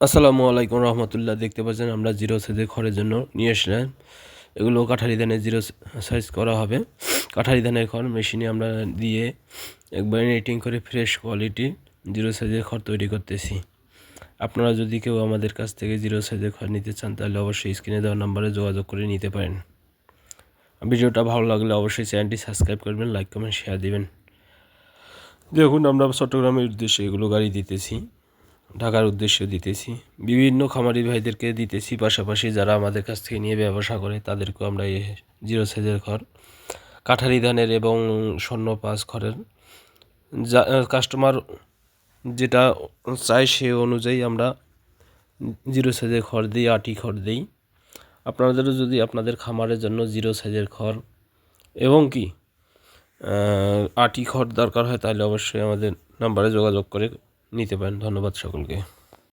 আসসালামু আলাইকুম রহমতুল্লাহ। দেখতে পাচ্ছেন আমরা জিরো সাইজের খড়ের জন্য নিয়ে আসলাম। এগুলো কাঠারি ধানের জিরো সাইজ করা হবে। কাঠারি ধানের খড় মেশিনে আমরা দিয়ে একবার নেটিং করে ফ্রেশ কোয়ালিটি জিরো সাইজের খড় তৈরি করতেছি। আপনারা যদি কেউ আমাদের কাছ থেকে জিরো সাইজের খড় নিতে চান তাহলে অবশ্যই স্ক্রিনে দেওয়া নাম্বারে যোগাযোগ করে নিতে পারেন। ভিডিওটা ভালো লাগলে অবশ্যই চ্যানেলটি সাবস্ক্রাইব করবেন, লাইক কমেন্ট শেয়ার দিবেন। দেখুন আমরা চট্টগ্রামের উদ্দেশ্যে এগুলো গাড়ি দিতেছি, ঢাকার উদ্দেশ্যে দিতেছি, বিভিন্ন খামারি ভাইদেরকে দিতেছি, পাশাপাশি যারা আমাদের কাছ থেকে নিয়ে ব্যবসা করে তাদেরকেও আমরা এই জিরো সাইজের খড় কাঠারি ধানের এবং স্বর্ণ পাঁচ খড়ের যা কাস্টমার যেটা চায় সে অনুযায়ী আমরা জিরো সাইজের খড় দিই, আটি খড় দিই। আপনাদেরও যদি আপনাদের খামারের জন্য জিরো সাইজের খড় এবং কি আটি খড় দরকার হয় তাহলে অবশ্যই আমাদের নাম্বারে যোগাযোগ করে নিতে পারেন। ধন্যবাদ সকলকে।